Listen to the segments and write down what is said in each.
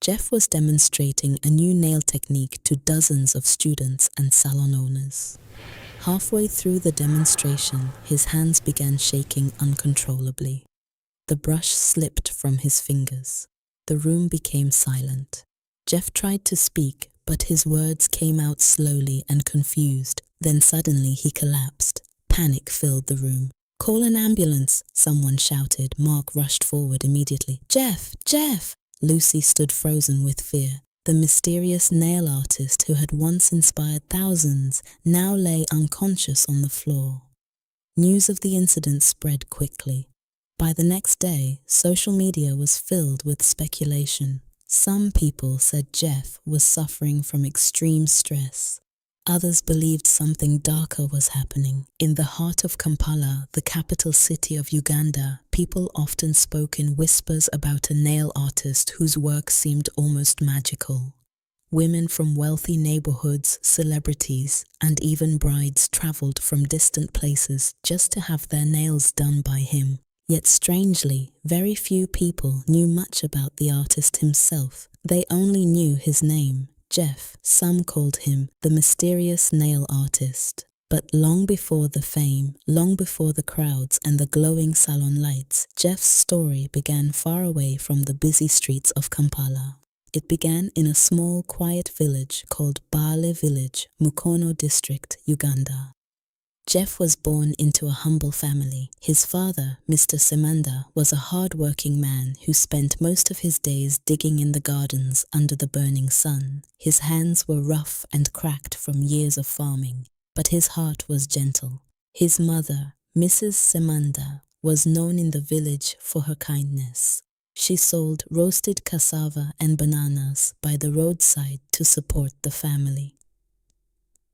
Jeff was demonstrating a new nail technique to dozens of students and salon owners. Halfway through the demonstration, his hands began shaking uncontrollably. The brush slipped from his fingers. The room became silent. Jeff tried to speak, but his words came out slowly and confused. Then suddenly he collapsed. Panic filled the room. "Call an ambulance," someone shouted. Mark rushed forward immediately. "Jeff! Jeff!" Lucy stood frozen with fear. The mysterious nail artist who had once inspired thousands now lay unconscious on the floor. News of the incident spread quickly. By the next day, social media was filled with speculation. Some people said Jeff was suffering from extreme stress. Others believed something darker was happening. In the heart of Kampala, the capital city of Uganda, people often spoke in whispers about a nail artist whose work seemed almost magical. Women from wealthy neighborhoods, celebrities, and even brides traveled from distant places just to have their nails done by him. Yet strangely, very few people knew much about the artist himself. They only knew his name, Jeff. Some called him the mysterious nail artist. But long before the fame, long before the crowds and the glowing salon lights, Jeff's story began far away from the busy streets of Kampala. It began in a small, quiet village called Bale Village, Mukono District, Uganda. Jeff was born into a humble family. His father, Mr. Semanda, was a hard-working man who spent most of his days digging in the gardens under the burning sun. His hands were rough and cracked from years of farming, but his heart was gentle. His mother, Mrs. Semanda, was known in the village for her kindness. She sold roasted cassava and bananas by the roadside to support the family.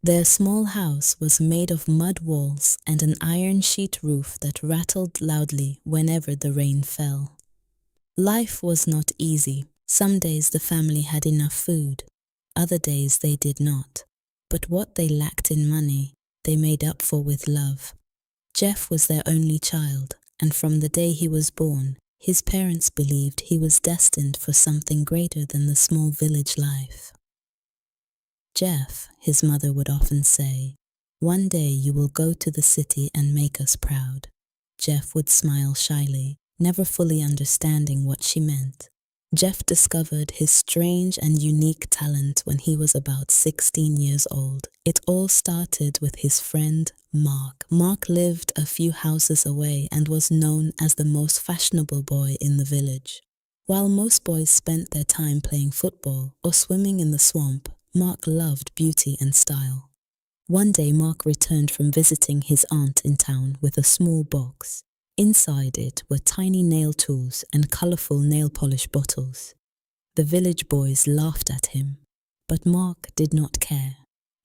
Their small house was made of mud walls and an iron sheet roof that rattled loudly whenever the rain fell. Life was not easy. Some days the family had enough food, other days they did not. But what they lacked in money, they made up for with love. Jeff was their only child, and from the day he was born, his parents believed he was destined for something greater than the small village life. "Jeff," his mother would often say, "one day you will go to the city and make us proud." Jeff would smile shyly, never fully understanding what she meant. Jeff discovered his strange and unique talent when he was about 16 years old. It all started with his friend, Mark. Mark lived a few houses away and was known as the most fashionable boy in the village. While most boys spent their time playing football or swimming in the swamp, Mark loved beauty and style. One day Mark returned from visiting his aunt in town with a small box. Inside it were tiny nail tools and colorful nail polish bottles. The village boys laughed at him, but Mark did not care.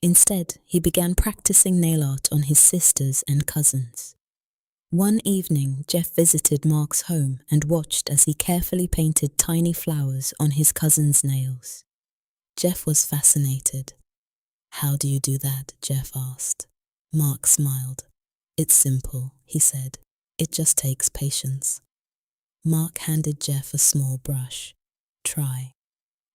Instead, he began practicing nail art on his sisters and cousins. One evening, Jeff visited Mark's home and watched as he carefully painted tiny flowers on his cousin's nails. Jeff was fascinated. "How do you do that?" Jeff asked. Mark smiled. "It's simple," he said. "It just takes patience." Mark handed Jeff a small brush. "Try."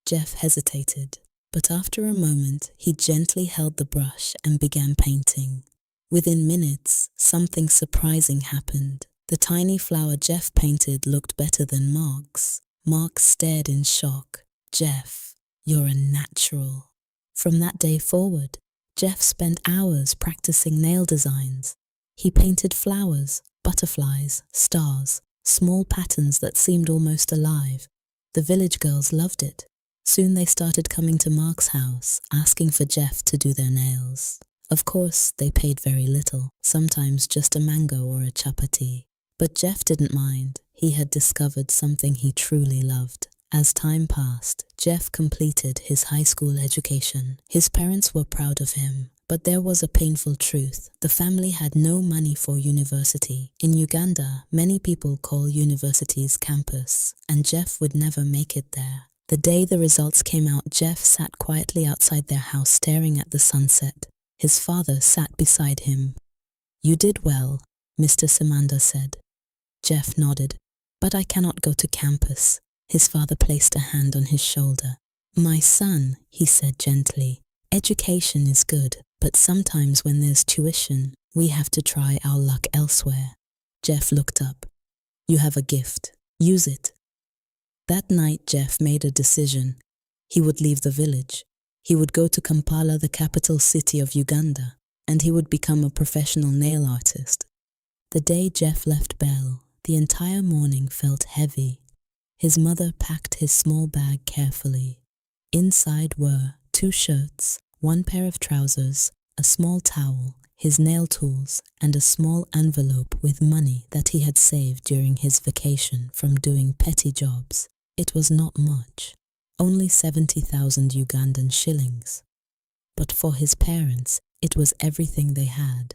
Jeff hesitated, but after a moment he gently held the brush and began painting. Within minutes, something surprising happened. The tiny flower Jeff painted looked better than Mark's. Mark stared in shock. "Jeff, you're a natural." From that day forward, Jeff spent hours practicing nail designs. He painted flowers, butterflies, stars, small patterns that seemed almost alive. The village girls loved it. Soon they started coming to Mark's house, asking for Jeff to do their nails. Of course, they paid very little, sometimes just a mango or a chapati. But Jeff didn't mind. He had discovered something he truly loved. As time passed, Jeff completed his high school education. His parents were proud of him, but there was a painful truth. The family had no money for university. In Uganda, many people call universities campus, and Jeff would never make it there. The day the results came out, Jeff sat quietly outside their house staring at the sunset. His father sat beside him. "You did well," Mr. Semanda said. Jeff nodded. "But I cannot go to campus. His father placed a hand on his shoulder. "My son," he said gently, "education is good, but sometimes when there's tuition, we have to try our luck elsewhere." Jeff looked up. "You have a gift. Use it." That night, Jeff made a decision. He would leave the village. He would go to Kampala, the capital city of Uganda, and he would become a professional nail artist. The day Jeff left Belle, the entire morning felt heavy. His mother packed his small bag carefully. Inside were 2 shirts, 1 pair of trousers, a small towel, his nail tools, and a small envelope with money that he had saved during his vacation from doing petty jobs. It was not much, only 70,000 Ugandan shillings. But for his parents, it was everything they had.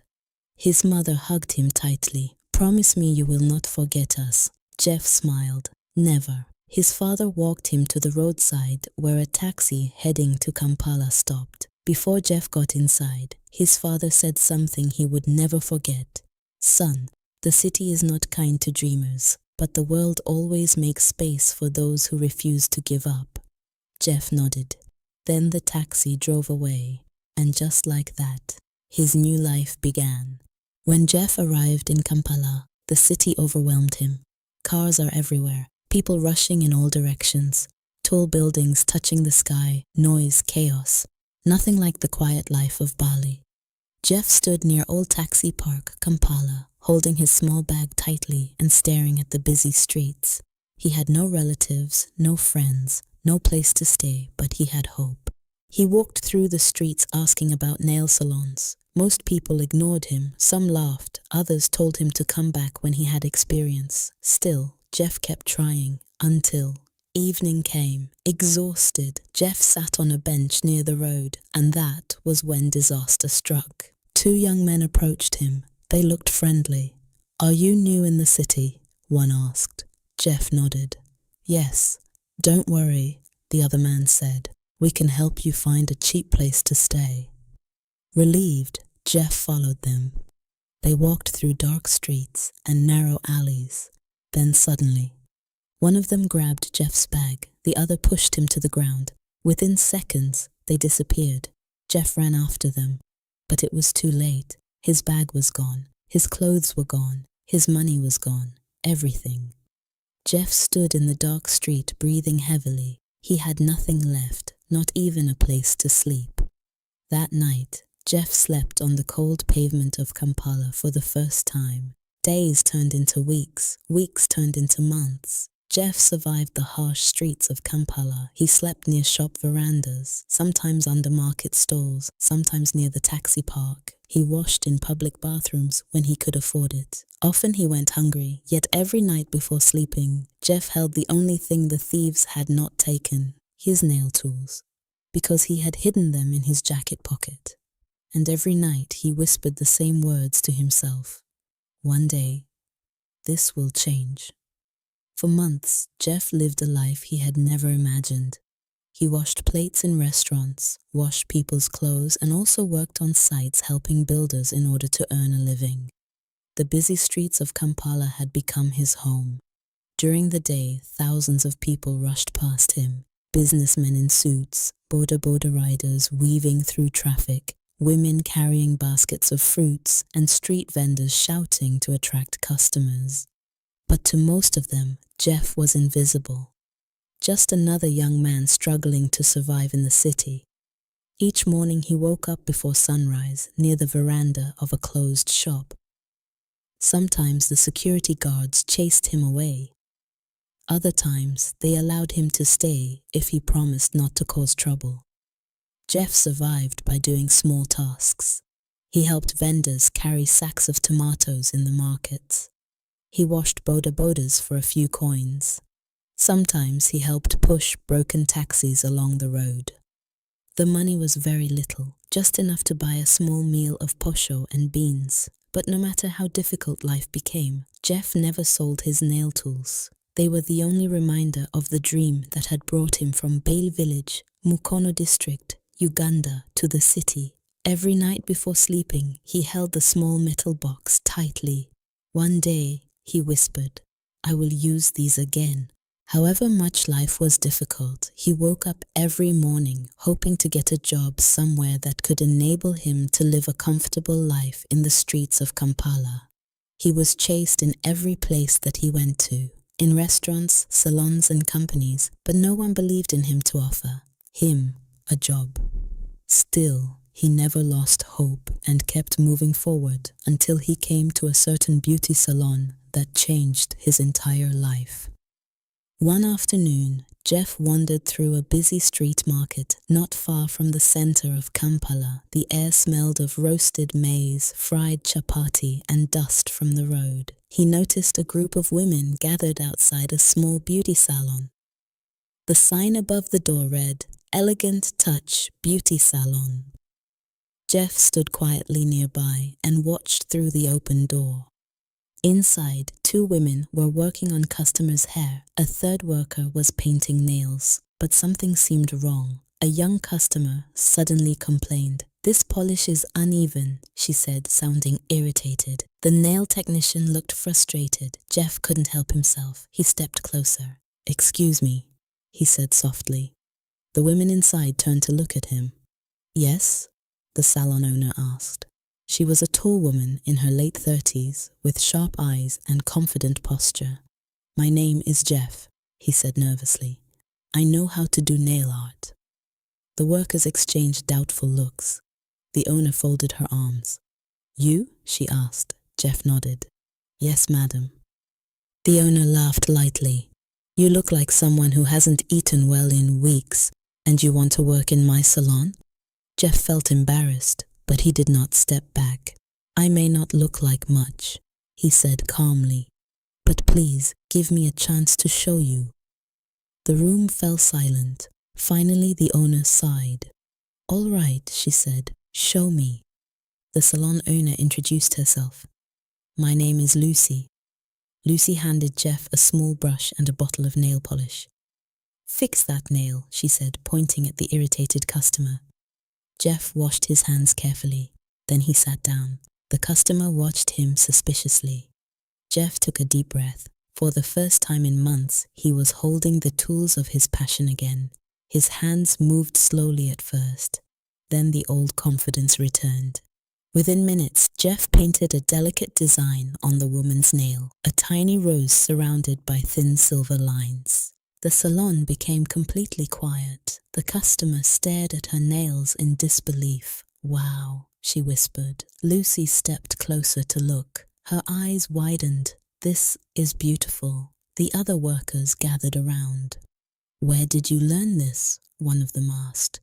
His mother hugged him tightly. "Promise me you will not forget us." Jeff smiled. "Never." His father walked him to the roadside where a taxi heading to Kampala stopped. Before Jeff got inside, his father said something he would never forget. "Son, the city is not kind to dreamers, but the world always makes space for those who refuse to give up." Jeff nodded. Then the taxi drove away, and just like that, his new life began. When Jeff arrived in Kampala, the city overwhelmed him. Cars are everywhere, people rushing in all directions, tall buildings touching the sky, noise, chaos. Nothing like the quiet life of Bali. Jeff stood near Old Taxi Park, Kampala, holding his small bag tightly and staring at the busy streets. He had no relatives, no friends, no place to stay, but he had hope. He walked through the streets asking about nail salons. Most people ignored him, some laughed, others told him to come back when he had experience. Still, Jeff kept trying, until evening came. Exhausted, Jeff sat on a bench near the road, and that was when disaster struck. 2 young men approached him. They looked friendly. "Are you new in the city?" one asked. Jeff nodded. "Yes." "Don't worry," the other man said. "We can help you find a cheap place to stay." Relieved, Jeff followed them. They walked through dark streets and narrow alleys. Then suddenly, one of them grabbed Jeff's bag, the other pushed him to the ground. Within seconds, they disappeared. Jeff ran after them, but it was too late. His bag was gone, his clothes were gone, his money was gone, everything. Jeff stood in the dark street breathing heavily. He had nothing left, not even a place to sleep. That night, Jeff slept on the cold pavement of Kampala for the first time. Days turned into weeks, weeks turned into months. Jeff survived the harsh streets of Kampala. He slept near shop verandas, sometimes under market stalls, sometimes near the taxi park. He washed in public bathrooms when he could afford it. Often he went hungry, yet every night before sleeping, Jeff held the only thing the thieves had not taken, his nail tools, because he had hidden them in his jacket pocket. And every night he whispered the same words to himself. One day, this will change. For months, Jeff lived a life he had never imagined. He washed plates in restaurants, washed people's clothes, and also worked on sites helping builders in order to earn a living. The busy streets of Kampala had become his home. During the day, thousands of people rushed past him. Businessmen in suits, boda riders weaving through traffic, women carrying baskets of fruits, and street vendors shouting to attract customers. But to most of them, Jeff was invisible. Just another young man struggling to survive in the city. Each morning he woke up before sunrise near the veranda of a closed shop. Sometimes the security guards chased him away. Other times they allowed him to stay if he promised not to cause trouble. Jeff survived by doing small tasks. He helped vendors carry sacks of tomatoes in the markets. He washed bodas for a few coins. Sometimes he helped push broken taxis along the road. The money was very little, just enough to buy a small meal of posho and beans. But no matter how difficult life became, Jeff never sold his nail tools. They were the only reminder of the dream that had brought him from Bale Village, Mukono District, Uganda, to the city. Every night before sleeping, he held the small metal box tightly. One day, he whispered, "I will use these again." However much life was difficult, he woke up every morning hoping to get a job somewhere that could enable him to live a comfortable life in the streets of Kampala. He was chased in every place that he went to, in restaurants, salons and companies, but no one believed in him to offer him a job. Still, he never lost hope and kept moving forward until he came to a certain beauty salon that changed his entire life. One afternoon, Jeff wandered through a busy street market not far from the center of Kampala. The air smelled of roasted maize, fried chapati, and dust from the road. He noticed a group of women gathered outside a small beauty salon. The sign above the door read, "Elegant Touch Beauty Salon." Jeff stood quietly nearby and watched through the open door. Inside, 2 women were working on customers' hair. A third worker was painting nails, but something seemed wrong. A young customer suddenly complained. "This polish is uneven," she said, sounding irritated. The nail technician looked frustrated. Jeff couldn't help himself. He stepped closer. "Excuse me," he said softly. The women inside turned to look at him. "Yes?" the salon owner asked. She was a tall woman in her late 30s, with sharp eyes and confident posture. "My name is Jeff," he said nervously. "I know how to do nail art." The workers exchanged doubtful looks. The owner folded her arms. "You?" she asked. Jeff nodded. "Yes, madam." The owner laughed lightly. "You look like someone who hasn't eaten well in weeks, and you want to work in my salon?" Jeff felt embarrassed, but he did not step back. "I may not look like much," he said calmly, "but please give me a chance to show you." The room fell silent. Finally, the owner sighed. "All right," she said, "show me." The salon owner introduced herself. "My name is Lucy." Lucy handed Jeff a small brush and a bottle of nail polish. "Fix that nail," she said, pointing at the irritated customer. Jeff washed his hands carefully. Then he sat down. The customer watched him suspiciously. Jeff took a deep breath. For the first time in months, he was holding the tools of his passion again. His hands moved slowly at first. Then the old confidence returned. Within minutes, Jeff painted a delicate design on the woman's nail, a tiny rose surrounded by thin silver lines. The salon became completely quiet. The customer stared at her nails in disbelief. "Wow," she whispered. Lucy stepped closer to look. Her eyes widened. "This is beautiful." The other workers gathered around. "Where did you learn this?" one of them asked.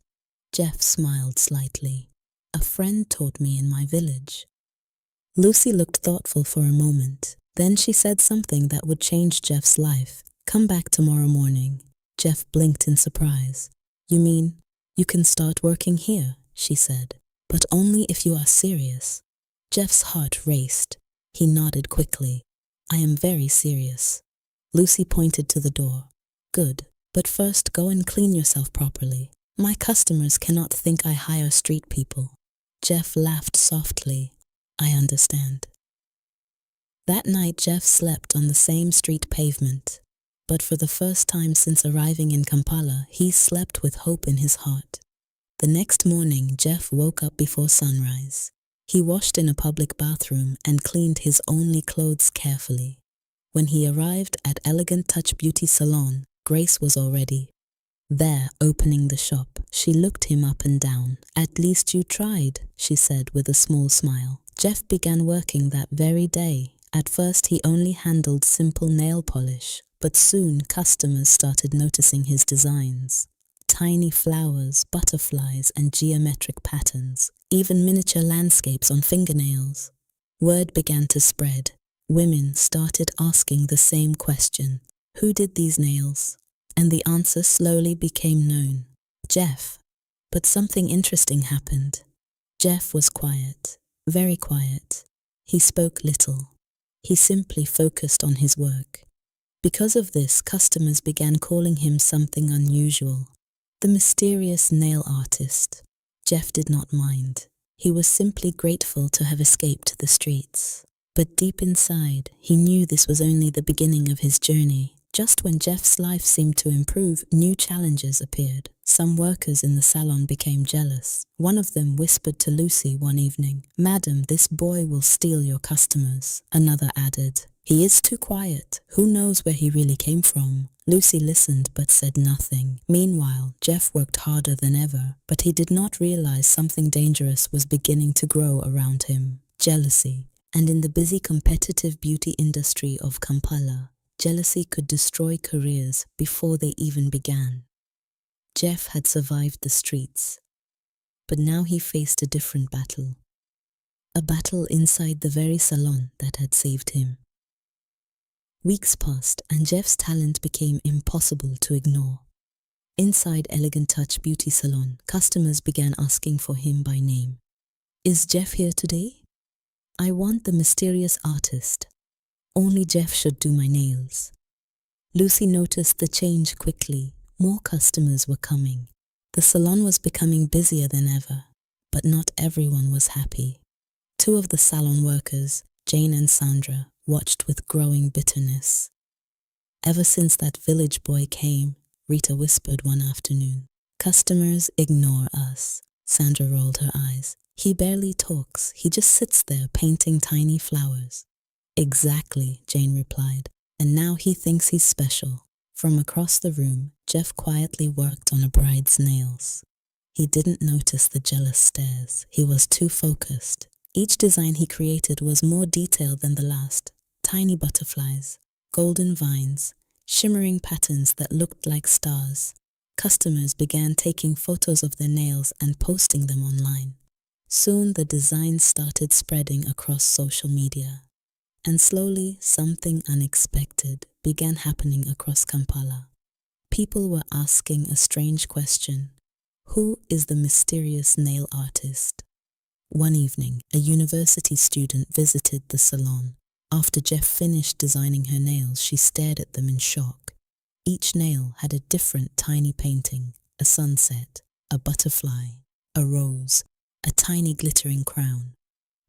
Jeff smiled slightly. "A friend taught me in my village." Lucy looked thoughtful for a moment. Then she said something that would change Jeff's life. "Come back tomorrow morning." Jeff blinked in surprise. "You mean you can start working here?" she said. "But only if you are serious." Jeff's heart raced. He nodded quickly. "I am very serious." Lucy pointed to the door. "Good, but first go and clean yourself properly. My customers cannot think I hire street people." Jeff laughed softly. "I understand." That night, Jeff slept on the same street pavement. But for the first time since arriving in Kampala, he slept with hope in his heart. The next morning, Jeff woke up before sunrise. He washed in a public bathroom and cleaned his only clothes carefully. When he arrived at Elegant Touch Beauty Salon, Grace was already there, opening the shop. She looked him up and down. "At least you tried," she said with a small smile. Jeff began working that very day. At first, he only handled simple nail polish, but soon customers started noticing his designs. Tiny flowers, butterflies, and geometric patterns, even miniature landscapes on fingernails. Word began to spread. Women started asking the same question: "Who did these nails?" And the answer slowly became known: Jeff. But something interesting happened. Jeff was quiet, very quiet. He spoke little. He simply focused on his work. Because of this, customers began calling him something unusual: the mysterious nail artist. Jeff did not mind. He was simply grateful to have escaped the streets. But deep inside, he knew this was only the beginning of his journey. Just when Jeff's life seemed to improve, new challenges appeared. Some workers in the salon became jealous. One of them whispered to Lucy one evening, "Madam, this boy will steal your customers." Another added, "He is too quiet. Who knows where he really came from?" Lucy listened but said nothing. Meanwhile, Jeff worked harder than ever, but he did not realize something dangerous was beginning to grow around him. Jealousy. And in the busy competitive beauty industry of Kampala, jealousy could destroy careers before they even began. Jeff had survived the streets, but now he faced a different battle. A battle inside the very salon that had saved him. Weeks passed and Jeff's talent became impossible to ignore. Inside Elegant Touch Beauty Salon, customers began asking for him by name. "Is Jeff here today? I want the mysterious artist. Only Jeff should do my nails." Lucy noticed the change quickly. More customers were coming. The salon was becoming busier than ever, but not everyone was happy. Two of the salon workers, Jane and Sandra, watched with growing bitterness. "Ever since that village boy came," Rita whispered one afternoon, "customers ignore us." Sandra rolled her eyes. "He barely talks. He just sits there painting tiny flowers." "Exactly," Jane replied. "And now he thinks he's special." From across the room, Jeff quietly worked on a bride's nails. He didn't notice the jealous stares. He was too focused. Each design he created was more detailed than the last. Tiny butterflies, golden vines, shimmering patterns that looked like stars. Customers began taking photos of their nails and posting them online. Soon the designs started spreading across social media. And slowly, something unexpected began happening across Kampala. People were asking a strange question. Who is the mysterious nail artist? One evening, a university student visited the salon. After Jeff finished designing her nails, she stared at them in shock. Each nail had a different tiny painting, a sunset, a butterfly, a rose, a tiny glittering crown.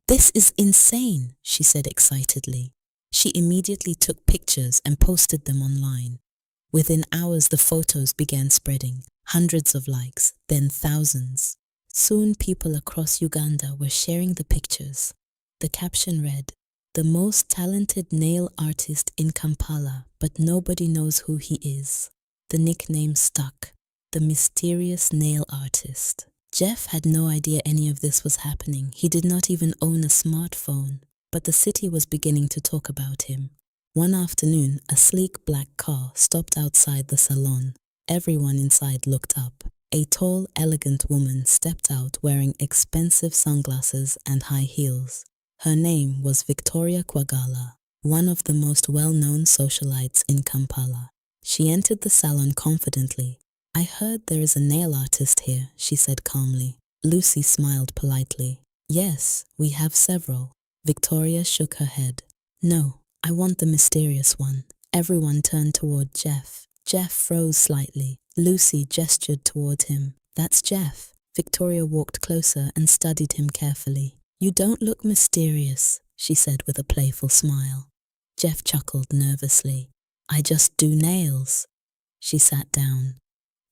"This is insane," she said excitedly. She immediately took pictures and posted them online. Within hours, the photos began spreading, hundreds of likes, then thousands. Soon people across Uganda were sharing the pictures. The caption read, "The most talented nail artist in Kampala, but nobody knows who he is." The nickname stuck, the mysterious nail artist. Jeff had no idea any of this was happening. He did not even own a smartphone, but the city was beginning to talk about him. One afternoon, a sleek black car stopped outside the salon. Everyone inside looked up. A tall, elegant woman stepped out wearing expensive sunglasses and high heels. Her name was Victoria Kwagala, one of the most well-known socialites in Kampala. She entered the salon confidently. "I heard there is a nail artist here," she said calmly. Lucy smiled politely. "Yes, we have several." Victoria shook her head. "No, I want the mysterious one." Everyone turned toward Jeff. Jeff froze slightly. Lucy gestured toward him. "That's Jeff." Victoria walked closer and studied him carefully. "You don't look mysterious," she said with a playful smile. Jeff chuckled nervously. "I just do nails." She sat down.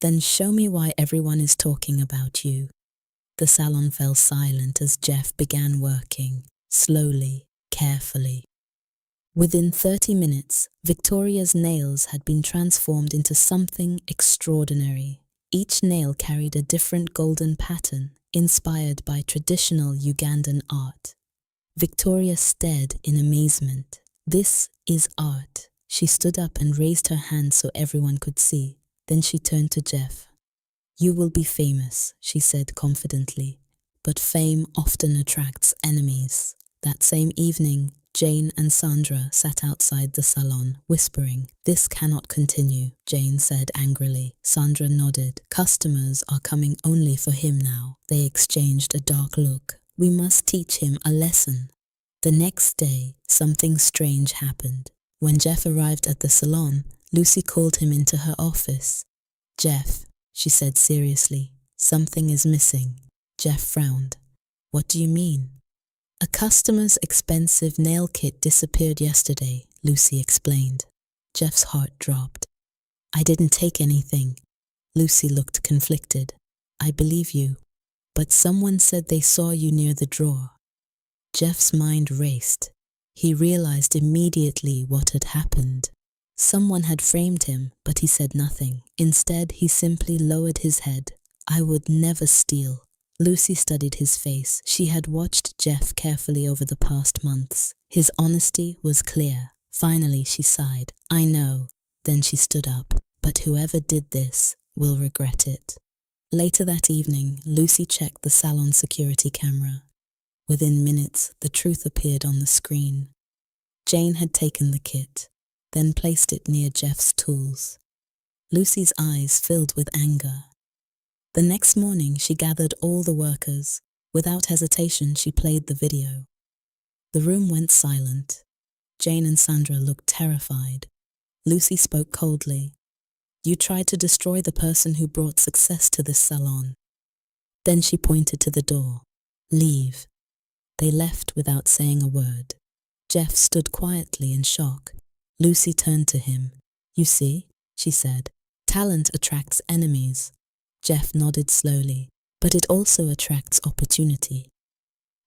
"Then show me why everyone is talking about you." The salon fell silent as Jeff began working, slowly, carefully. Within 30 minutes, Victoria's nails had been transformed into something extraordinary. Each nail carried a different golden pattern, inspired by traditional Ugandan art. Victoria stared in amazement. "This is art." She stood up and raised her hand so everyone could see. Then she turned to Jeff. "You will be famous," she said confidently. "But fame often attracts enemies." That same evening, Jane and Sandra sat outside the salon, whispering. "This cannot continue," Jane said angrily. Sandra nodded. "Customers are coming only for him now." They exchanged a dark look. "We must teach him a lesson." The next day, something strange happened. When Jeff arrived at the salon, Lucy called him into her office. "Jeff," she said seriously, "something is missing." Jeff frowned. "What do you mean?" "A customer's expensive nail kit disappeared yesterday," Lucy explained. Jeff's heart dropped. I didn't take anything. Lucy looked conflicted. I believe you, but someone said they saw you near the drawer. Jeff's mind raced. He realized immediately what had happened. Someone had framed him, but he said nothing. Instead, he simply lowered his head. I would never steal. Lucy studied his face. She had watched Jeff carefully over the past months. His honesty was clear. Finally, she sighed. I know. Then she stood up. But whoever did this will regret it. Later that evening, Lucy checked the salon security camera. Within minutes, the truth appeared on the screen. Jane had taken the kit, then placed it near Jeff's tools. Lucy's eyes filled with anger. The next morning, she gathered all the workers. Without hesitation, she played the video. The room went silent. Jane and Sandra looked terrified. Lucy spoke coldly. You tried to destroy the person who brought success to this salon. Then she pointed to the door. Leave. They left without saying a word. Jeff stood quietly in shock. Lucy turned to him. You see, she said, talent attracts enemies. Jeff nodded slowly, but it also attracts opportunity.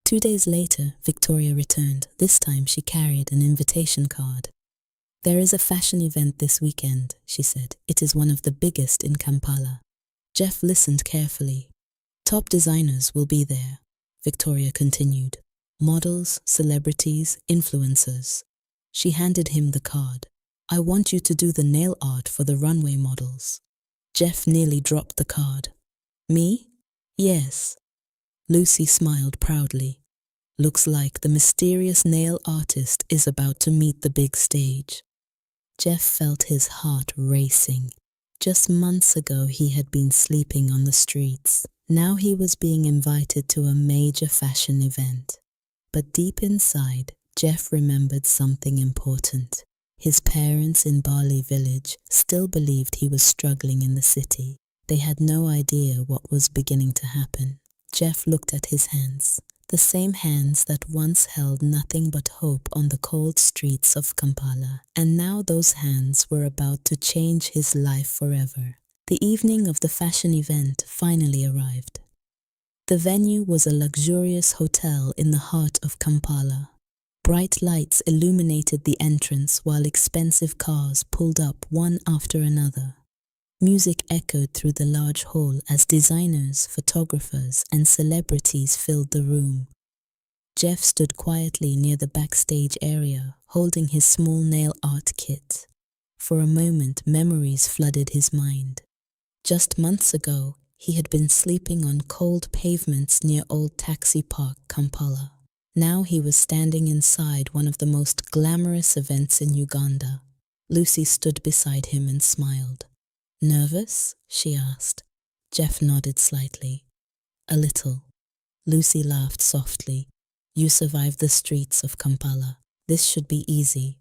2 days later, Victoria returned. This time she carried an invitation card. There is a fashion event this weekend, she said. It is one of the biggest in Kampala. Jeff listened carefully. Top designers will be there, Victoria continued. Models, celebrities, influencers. She handed him the card. I want you to do the nail art for the runway models. Jeff nearly dropped the card. Me? Yes. Lucy smiled proudly. Looks like the mysterious nail artist is about to meet the big stage. Jeff felt his heart racing. Just months ago he had been sleeping on the streets. Now he was being invited to a major fashion event. But deep inside, Jeff remembered something important. His parents in Bali village still believed he was struggling in the city. They had no idea what was beginning to happen. Jeff looked at his hands. The same hands that once held nothing but hope on the cold streets of Kampala. And now those hands were about to change his life forever. The evening of the fashion event finally arrived. The venue was a luxurious hotel in the heart of Kampala. Bright lights illuminated the entrance while expensive cars pulled up one after another. Music echoed through the large hall as designers, photographers, and celebrities filled the room. Jeff stood quietly near the backstage area, holding his small nail art kit. For a moment, memories flooded his mind. Just months ago, he had been sleeping on cold pavements near Old Taxi Park, Kampala. Now he was standing inside one of the most glamorous events in Uganda. Lucy stood beside him and smiled. Nervous? She asked. Jeff nodded slightly. A little. Lucy laughed softly. You survived the streets of Kampala. This should be easy.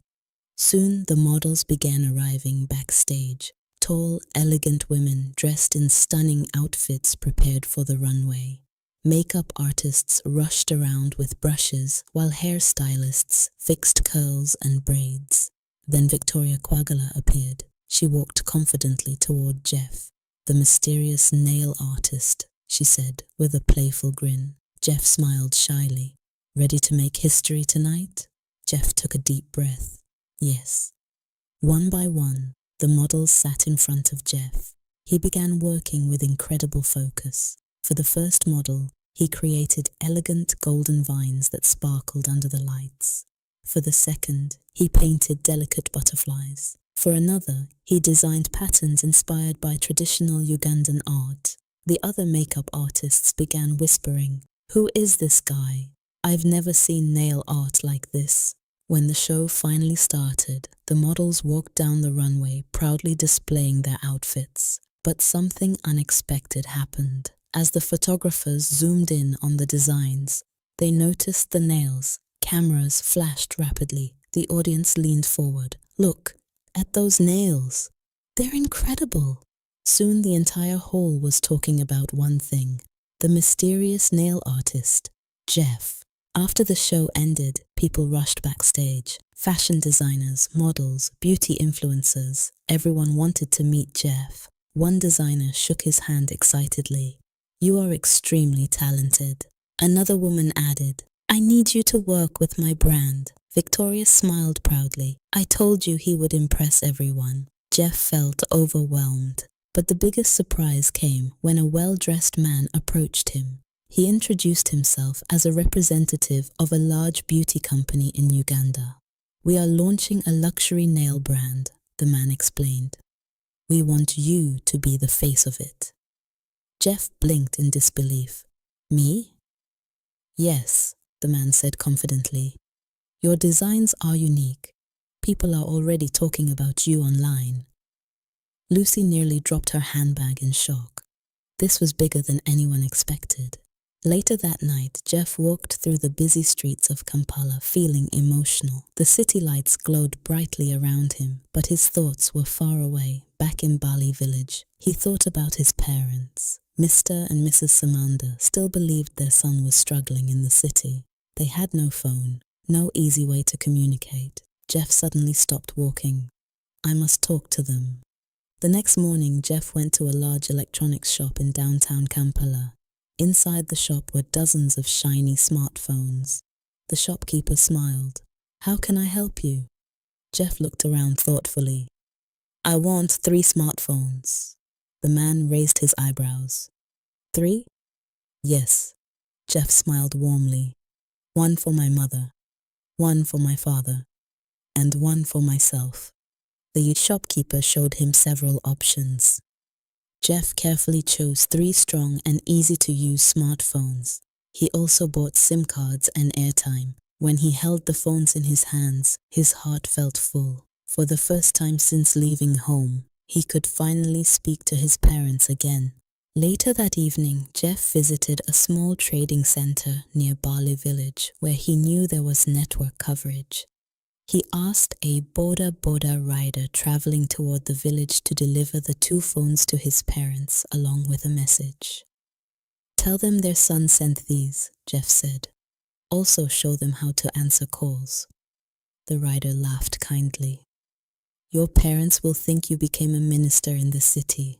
Soon the models began arriving backstage. Tall, elegant women dressed in stunning outfits prepared for the runway. Makeup artists rushed around with brushes while hairstylists fixed curls and braids. Then Victoria Kwagala appeared. She walked confidently toward Jeff. The mysterious nail artist, she said with a playful grin. Jeff smiled shyly. Ready to make history tonight? Jeff took a deep breath. Yes. One by one, the models sat in front of Jeff. He began working with incredible focus. For the first model, he created elegant golden vines that sparkled under the lights. For the second, he painted delicate butterflies. For another, he designed patterns inspired by traditional Ugandan art. The other makeup artists began whispering, "Who is this guy? I've never seen nail art like this." When the show finally started, the models walked down the runway proudly displaying their outfits. But something unexpected happened. As the photographers zoomed in on the designs, they noticed the nails. Cameras flashed rapidly. The audience leaned forward. Look at those nails. They're incredible. Soon the entire hall was talking about one thing: the mysterious nail artist, Jeff. After the show ended, people rushed backstage. Fashion designers, models, beauty influencers, everyone wanted to meet Jeff. One designer shook his hand excitedly. "You are extremely talented." Another woman added, "I need you to work with my brand." Victoria smiled proudly. "I told you he would impress everyone." Jeff felt overwhelmed. But the biggest surprise came when a well-dressed man approached him. He introduced himself as a representative of a large beauty company in Uganda. "We are launching a luxury nail brand," the man explained. "We want you to be the face of it." Jeff blinked in disbelief. "Me?" "Yes," the man said confidently. "Your designs are unique. People are already talking about you online." Lucy nearly dropped her handbag in shock. This was bigger than anyone expected. Later that night, Jeff walked through the busy streets of Kampala feeling emotional. The city lights glowed brightly around him, but his thoughts were far away, back in Bali village. He thought about his parents. Mr. and Mrs. Samanda still believed their son was struggling in the city. They had no phone, no easy way to communicate. Jeff suddenly stopped walking. "I must talk to them." The next morning, Jeff went to a large electronics shop in downtown Kampala. Inside the shop were dozens of shiny smartphones. The shopkeeper smiled. "How can I help you?" Jeff looked around thoughtfully. "I want 3 smartphones." The man raised his eyebrows. "3?" "Yes." Jeff smiled warmly. "One for my mother, one for my father, and one for myself." The shopkeeper showed him several options. Jeff carefully chose 3 strong and easy-to-use smartphones. He also bought SIM cards and airtime. When he held the phones in his hands, his heart felt full. For the first time since leaving home, he could finally speak to his parents again. Later that evening, Jeff visited a small trading center near Bali village where he knew there was network coverage. He asked a boda rider traveling toward the village to deliver the 2 phones to his parents along with a message. "Tell them their son sent these," Jeff said. "Also show them how to answer calls." The rider laughed kindly. "Your parents will think you became a minister in the city."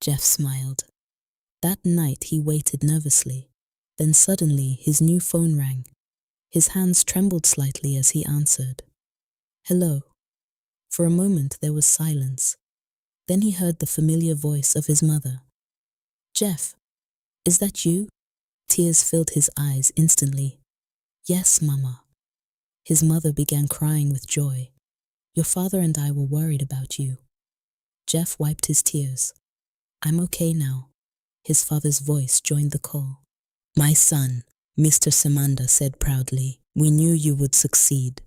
Jeff smiled. That night he waited nervously. Then suddenly his new phone rang. His hands trembled slightly as he answered. "Hello." For a moment there was silence. Then he heard the familiar voice of his mother. "Jeff, is that you?" Tears filled his eyes instantly. "Yes, Mama." His mother began crying with joy. "Your father and I were worried about you." Jeff wiped his tears. "I'm okay now." His father's voice joined the call. "My son," Mr. Samanda said proudly, "we knew you would succeed."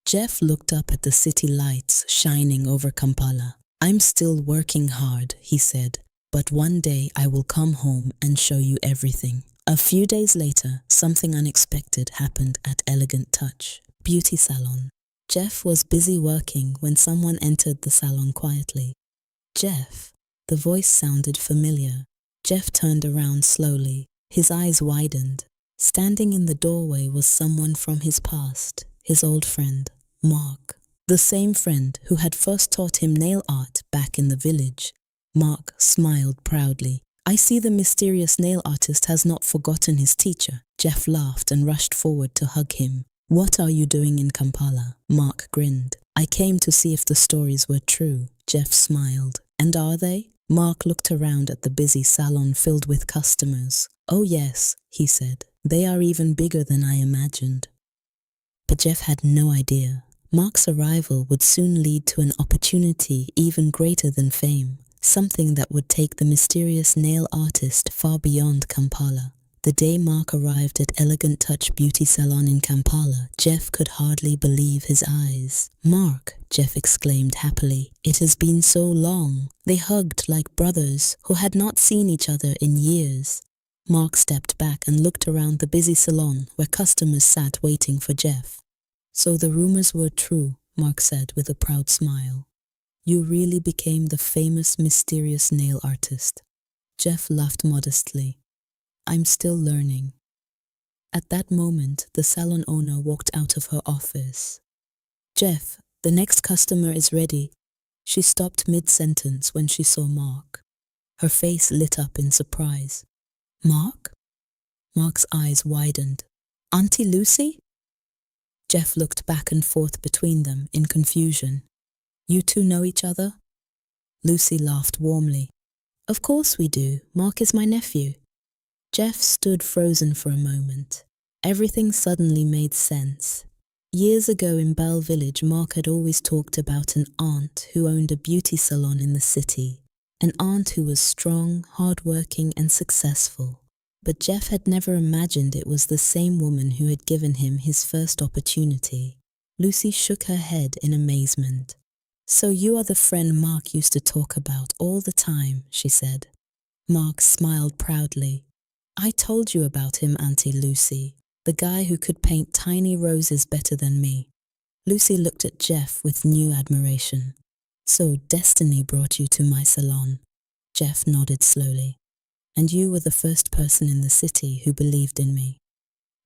Jeff looked up at the city lights shining over Kampala. "I'm still working hard," he said, "but one day I will come home and show you everything." A few days later, something unexpected happened at Elegant Touch Beauty Salon. Jeff was busy working when someone entered the salon quietly. "Jeff." The voice sounded familiar. Jeff turned around slowly. His eyes widened. Standing in the doorway was someone from his past, his old friend, Mark. The same friend who had first taught him nail art back in the village. Mark smiled proudly. "I see the mysterious nail artist has not forgotten his teacher." Jeff laughed and rushed forward to hug him. "What are you doing in Kampala?" Mark grinned. "I came to see if the stories were true." Jeff smiled. "And are they?" Mark looked around at the busy salon filled with customers. "Oh yes," he said. "They are even bigger than I imagined." But Jeff had no idea. Mark's arrival would soon lead to an opportunity even greater than fame, something that would take the mysterious nail artist far beyond Kampala. The day Mark arrived at Elegant Touch Beauty Salon in Kampala, Jeff could hardly believe his eyes. "Mark," Jeff exclaimed happily, "it has been so long." They hugged like brothers who had not seen each other in years. Mark stepped back and looked around the busy salon where customers sat waiting for Jeff. "So the rumors were true," Mark said with a proud smile. "You really became the famous mysterious nail artist." Jeff laughed modestly. "I'm still learning." At that moment, the salon owner walked out of her office. Jeff, the next customer is ready. She stopped mid-sentence when she saw Mark. Her face lit up in surprise. Mark? Mark's eyes widened. Auntie Lucy? Jeff looked back and forth between them in confusion. You two know each other? Lucy laughed warmly. Of course we do. Mark is my nephew. Jeff stood frozen for a moment. Everything suddenly made sense. Years ago in Bell Village, Mark had always talked about an aunt who owned a beauty salon in the city. An aunt who was strong, hardworking, and successful. But Jeff had never imagined it was the same woman who had given him his first opportunity. Lucy shook her head in amazement. So you are the friend Mark used to talk about all the time, she said. Mark smiled proudly. I told you about him, Auntie Lucy, the guy who could paint tiny roses better than me. Lucy looked at Jeff with new admiration. So destiny brought you to my salon. Jeff nodded slowly. And you were the first person in the city who believed in me.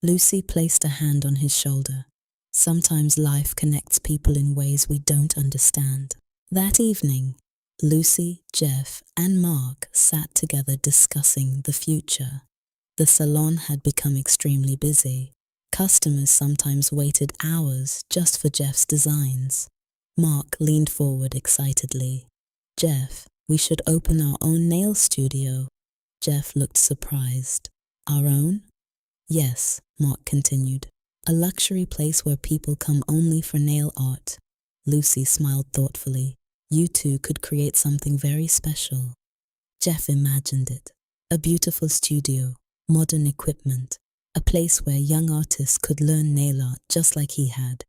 Lucy placed a hand on his shoulder. Sometimes life connects people in ways we don't understand. That evening, Lucy, Jeff, and Mark sat together discussing the future. The salon had become extremely busy. Customers sometimes waited hours just for Jeff's designs. Mark leaned forward excitedly. Jeff, we should open our own nail studio. Jeff looked surprised. Our own? Yes, Mark continued. A luxury place where people come only for nail art. Lucy smiled thoughtfully. You two could create something very special. Jeff imagined it. A beautiful studio, modern equipment, a place where young artists could learn nail art just like he had.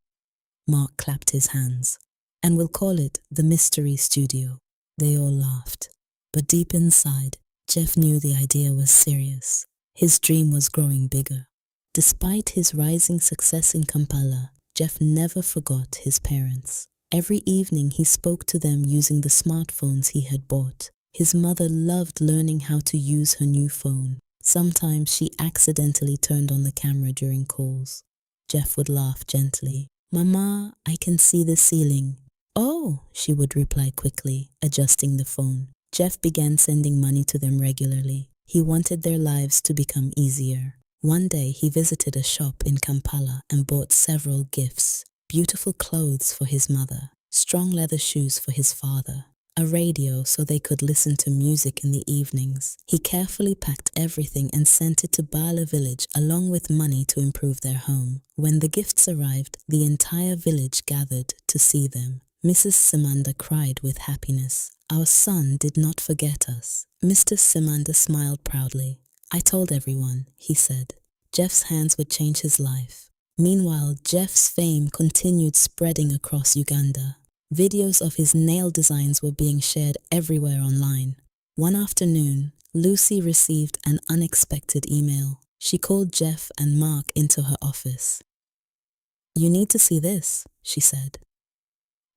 Mark clapped his hands. And we'll call it the Mystery Studio. They all laughed. But deep inside, Jeff knew the idea was serious. His dream was growing bigger. Despite his rising success in Kampala, Jeff never forgot his parents. Every evening he spoke to them using the smartphones he had bought. His mother loved learning how to use her new phone. Sometimes she accidentally turned on the camera during calls. Jeff would laugh gently. Mama, I can see the ceiling. Oh, she would reply quickly, adjusting the phone. Jeff began sending money to them regularly. He wanted their lives to become easier. One day he visited a shop in Kampala and bought several gifts. Beautiful clothes for his mother, strong leather shoes for his father, a radio so they could listen to music in the evenings. He carefully packed everything and sent it to Bala village along with money to improve their home. When the gifts arrived, the entire village gathered to see them. Mrs. Simanda cried with happiness. Our son did not forget us. Mr. Simanda smiled proudly. I told everyone, he said. Jeff's hands would change his life. Meanwhile, Jeff's fame continued spreading across Uganda. Videos of his nail designs were being shared everywhere online. One afternoon, Lucy received an unexpected email. She called Jeff and Mark into her office. You need to see this, she said.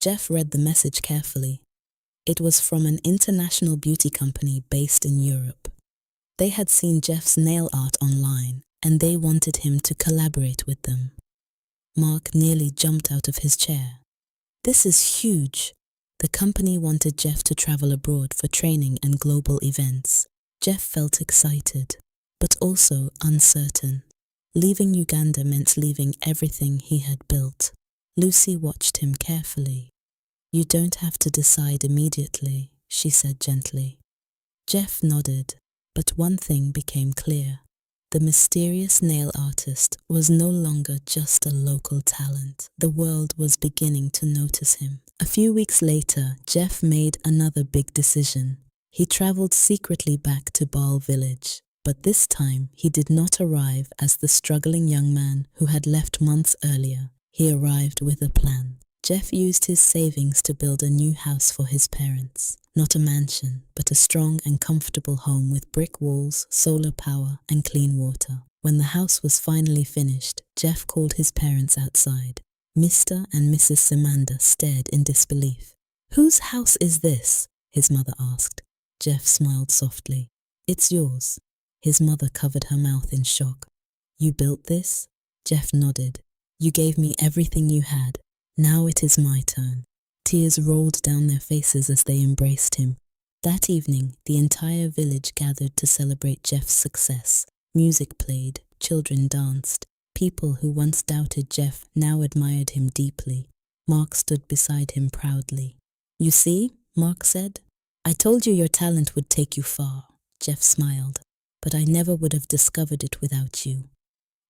Jeff read the message carefully. It was from an international beauty company based in Europe. They had seen Jeff's nail art online, and they wanted him to collaborate with them. Mark nearly jumped out of his chair. This is huge. The company wanted Jeff to travel abroad for training and global events. Jeff felt excited, but also uncertain. Leaving Uganda meant leaving everything he had built. Lucy watched him carefully. You don't have to decide immediately, she said gently. Jeff nodded, but one thing became clear. The mysterious nail artist was no longer just a local talent. The world was beginning to notice him. A few weeks later, Jeff made another big decision. He traveled secretly back to Ball village, but this time he did not arrive as the struggling young man who had left months earlier. He arrived with a plan. Jeff used his savings to build a new house for his parents. Not a mansion, but a strong and comfortable home with brick walls, solar power, and clean water. When the house was finally finished, Jeff called his parents outside. Mr. and Mrs. Simanda stared in disbelief. Whose house is this? His mother asked. Jeff smiled softly. It's yours. His mother covered her mouth in shock. You built this? Jeff nodded. You gave me everything you had. Now it is my turn. Tears rolled down their faces as they embraced him. That evening, the entire village gathered to celebrate Jeff's success. Music played, children danced. People who once doubted Jeff now admired him deeply. Mark stood beside him proudly. "You see," Mark said, "I told you your talent would take you far." Jeff smiled, "But I never would have discovered it without you."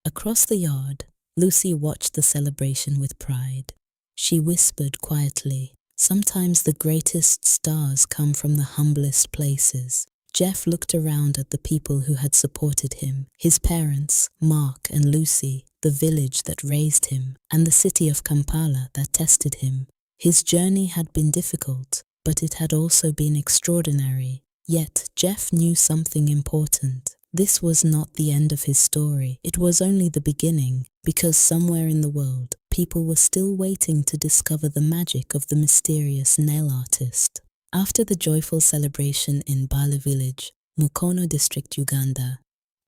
Across the yard, Lucy watched the celebration with pride. She whispered quietly, "Sometimes the greatest stars come from the humblest places." Jeff looked around at the people who had supported him, his parents, Mark and Lucy, the village that raised him, and the city of Kampala that tested him. His journey had been difficult, but it had also been extraordinary. Yet Jeff knew something important. This was not the end of his story. It was only the beginning, because somewhere in the world, people were still waiting to discover the magic of the mysterious nail artist. After the joyful celebration in Bale village, Mukono district, Uganda,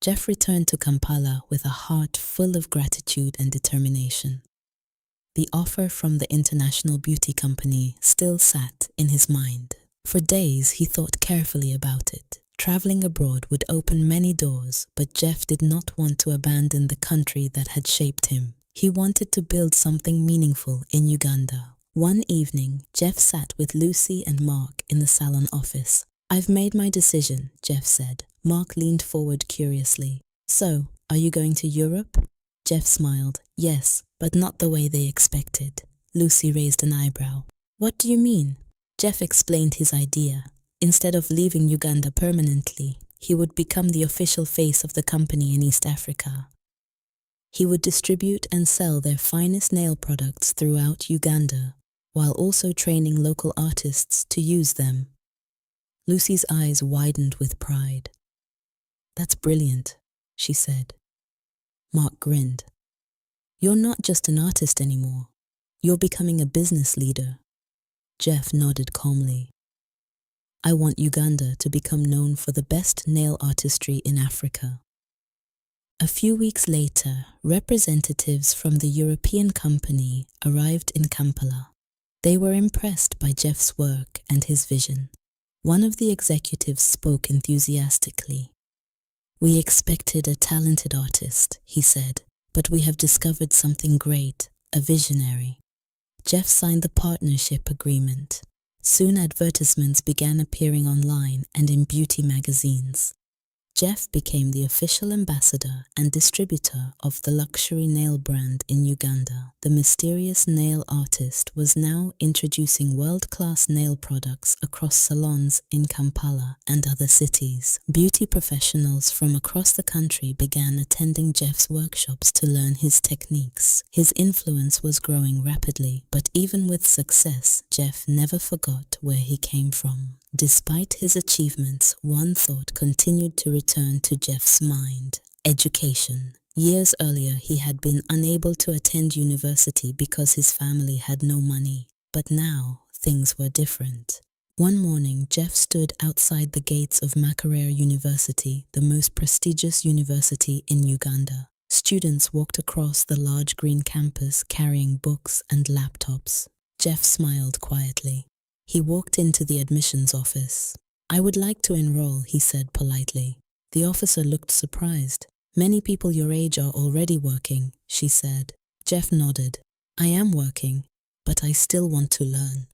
Jeff returned to Kampala with a heart full of gratitude and determination. The offer from the international beauty company still sat in his mind. For days he thought carefully about it. Traveling abroad would open many doors, but Jeff did not want to abandon the country that had shaped him. He wanted to build something meaningful in Uganda. One evening, Jeff sat with Lucy and Mark in the salon office. "I've made my decision," Jeff said. Mark leaned forward curiously. "So, are you going to Europe?" Jeff smiled. "Yes, but not the way they expected." Lucy raised an eyebrow. "What do you mean?" Jeff explained his idea. Instead of leaving Uganda permanently, he would become the official face of the company in East Africa. He would distribute and sell their finest nail products throughout Uganda, while also training local artists to use them. Lucy's eyes widened with pride. "That's brilliant," she said. Mark grinned. "You're not just an artist anymore. You're becoming a business leader." Jeff nodded calmly. "I want Uganda to become known for the best nail artistry in Africa." A few weeks later, representatives from the European company arrived in Kampala. They were impressed by Jeff's work and his vision. One of the executives spoke enthusiastically. "We expected a talented artist," he said, "but we have discovered something great, a visionary." Jeff signed the partnership agreement. Soon advertisements began appearing online and in beauty magazines. Jeff became the official ambassador and distributor of the luxury nail brand in Uganda. The mysterious nail artist was now introducing world-class nail products across salons in Kampala and other cities. Beauty professionals from across the country began attending Jeff's workshops to learn his techniques. His influence was growing rapidly, but even with success, Jeff never forgot where he came from. Despite his achievements, one thought continued to return to Jeff's mind: education. Years earlier, he had been unable to attend university because his family had no money. But now, things were different. One morning, Jeff stood outside the gates of Makerere University, the most prestigious university in Uganda. Students walked across the large green campus carrying books and laptops. Jeff smiled quietly. He walked into the admissions office. "I would like to enroll," he said politely. The officer looked surprised. "Many people your age are already working," she said. Jeff nodded. "I am working, but I still want to learn."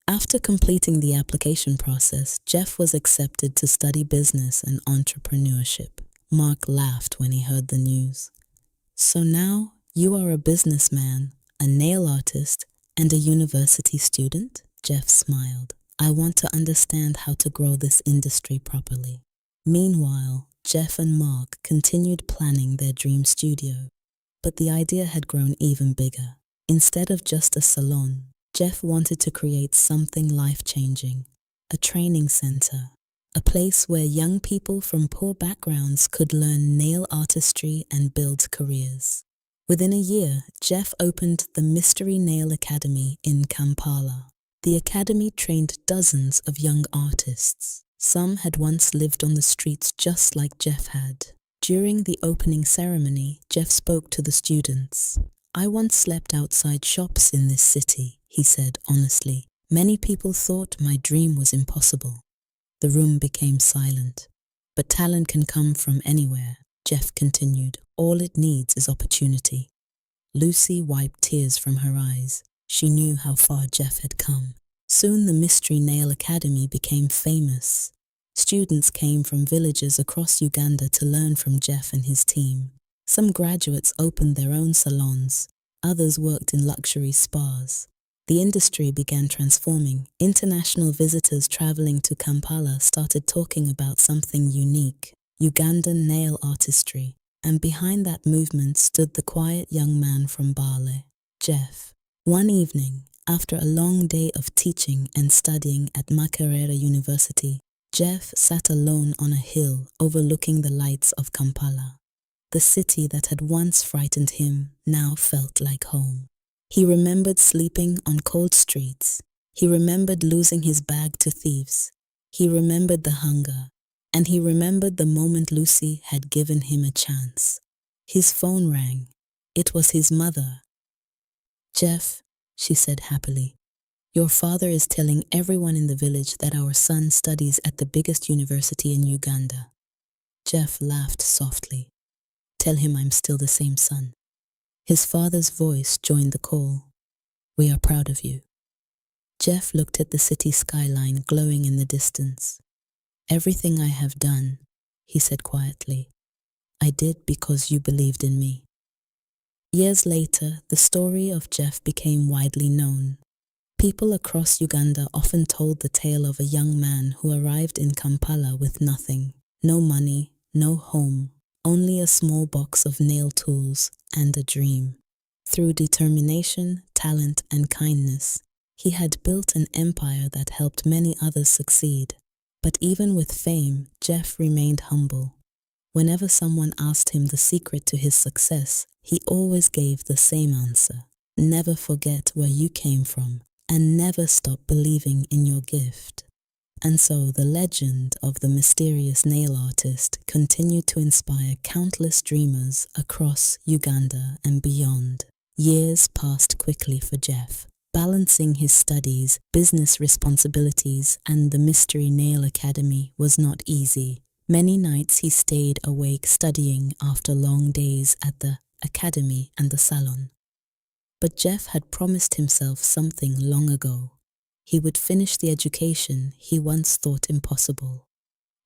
After completing the application process, Jeff was accepted to study business and entrepreneurship. Mark laughed when he heard the news. "So now you are a businessman, a nail artist, and a university student?" Jeff smiled. "I want to understand how to grow this industry properly." Meanwhile, Jeff and Mark continued planning their dream studio. But the idea had grown even bigger. Instead of just a salon, Jeff wanted to create something life-changing. A training center. A place where young people from poor backgrounds could learn nail artistry and build careers. Within a year, Jeff opened the Mystery Nail Academy in Kampala. The academy trained dozens of young artists. Some had once lived on the streets just like Jeff had. During the opening ceremony, Jeff spoke to the students. "I once slept outside shops in this city," he said honestly. "Many people thought my dream was impossible." The room became silent. "But talent can come from anywhere," Jeff continued. "All it needs is opportunity." Lucy wiped tears from her eyes. She knew how far Jeff had come. Soon the Mystery Nail Academy became famous. Students came from villages across Uganda to learn from Jeff and his team. Some graduates opened their own salons. Others worked in luxury spas. The industry began transforming. International visitors traveling to Kampala started talking about something unique: Ugandan nail artistry. And behind that movement stood the quiet young man from Bale, Jeff. One evening, after a long day of teaching and studying at Makerere University, Jeff sat alone on a hill overlooking the lights of Kampala. The city that had once frightened him now felt like home. He remembered sleeping on cold streets. He remembered losing his bag to thieves. He remembered the hunger. And he remembered the moment Lucy had given him a chance. His phone rang. It was his mother. "Jeff," she said happily, "your father is telling everyone in the village that our son studies at the biggest university in Uganda." Jeff laughed softly. "Tell him I'm still the same son." His father's voice joined the call. "We are proud of you." Jeff looked at the city skyline glowing in the distance. "Everything I have done," he said quietly, "I did because you believed in me." Years later, the story of Jeff became widely known. People across Uganda often told the tale of a young man who arrived in Kampala with nothing: no money, no home, only a small box of nail tools and a dream. Through determination, talent, and kindness, he had built an empire that helped many others succeed. But even with fame, Jeff remained humble. Whenever someone asked him the secret to his success, he always gave the same answer: never forget where you came from, and never stop believing in your gift. And so the legend of the mysterious nail artist continued to inspire countless dreamers across Uganda and beyond. Years passed quickly for Jeff. Balancing his studies, business responsibilities, and the Mystery Nail Academy was not easy. Many nights he stayed awake studying after long days at the academy and the salon. But Jeff had promised himself something long ago. He would finish the education he once thought impossible.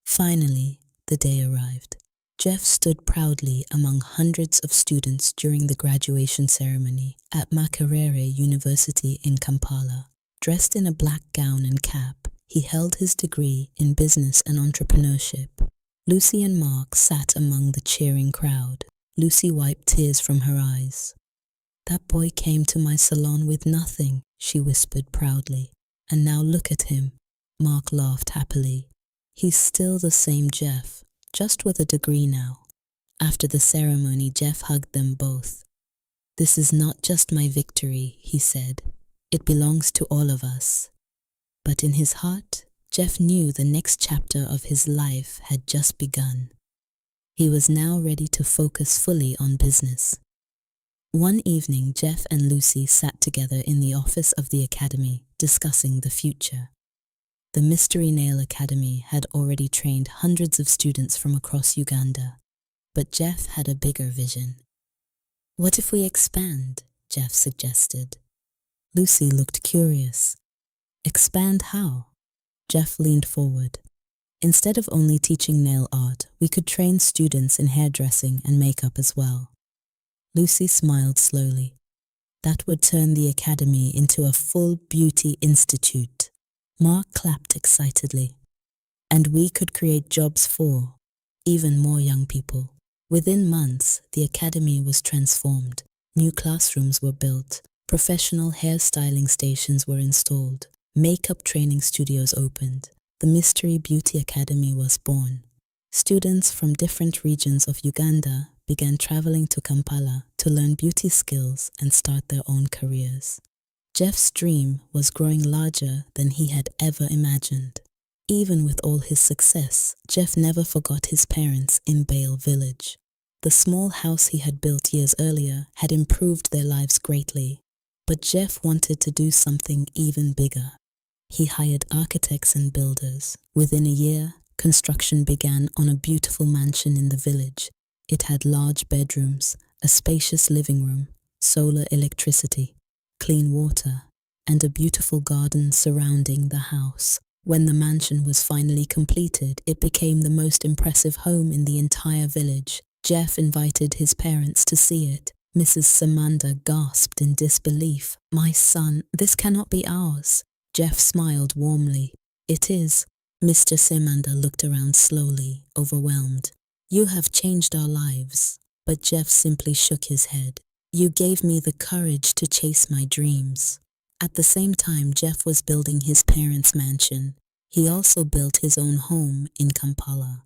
Finally, the day arrived. Jeff stood proudly among hundreds of students during the graduation ceremony at Makerere University in Kampala. Dressed in a black gown and cap, he held his degree in business and entrepreneurship. Lucy and Mark sat among the cheering crowd. Lucy wiped tears from her eyes. "That boy came to my salon with nothing," she whispered proudly. "And now look at him." Mark laughed happily. "He's still the same Jeff, just with a degree now." After the ceremony, Jeff hugged them both. "This is not just my victory," he said. "It belongs to all of us." But in his heart, Jeff knew the next chapter of his life had just begun. He was now ready to focus fully on business. One evening, Jeff and Lucy sat together in the office of the academy, discussing the future. The Mystery Nail Academy had already trained hundreds of students from across Uganda, but Jeff had a bigger vision. "What if we expand?" Jeff suggested. Lucy looked curious. "Expand how?" Jeff leaned forward. "Instead of only teaching nail art, we could train students in hairdressing and makeup as well." Lucy smiled slowly. "That would turn the academy into a full beauty institute." Mark clapped excitedly. "And we could create jobs for even more young people." Within months, the academy was transformed. New classrooms were built, professional hairstyling stations were installed, makeup training studios opened. The Mystery Beauty Academy was born. Students from different regions of Uganda began traveling to Kampala to learn beauty skills and start their own careers. Jeff's dream was growing larger than he had ever imagined. Even with all his success, Jeff never forgot his parents in Bale Village. The small house he had built years earlier had improved their lives greatly, but Jeff wanted to do something even bigger. He hired architects and builders. Within a year, construction began on a beautiful mansion in the village. It had large bedrooms, a spacious living room, solar electricity, clean water, and a beautiful garden surrounding the house. When the mansion was finally completed, it became the most impressive home in the entire village. Jeff invited his parents to see it. Mrs. Samanda gasped in disbelief. "My son, this cannot be ours." Jeff smiled warmly. "It is." Mr. Samanda looked around slowly, overwhelmed. "You have changed our lives." But Jeff simply shook his head. "You gave me the courage to chase my dreams." At the same time Jeff was building his parents' mansion, he also built his own home in Kampala.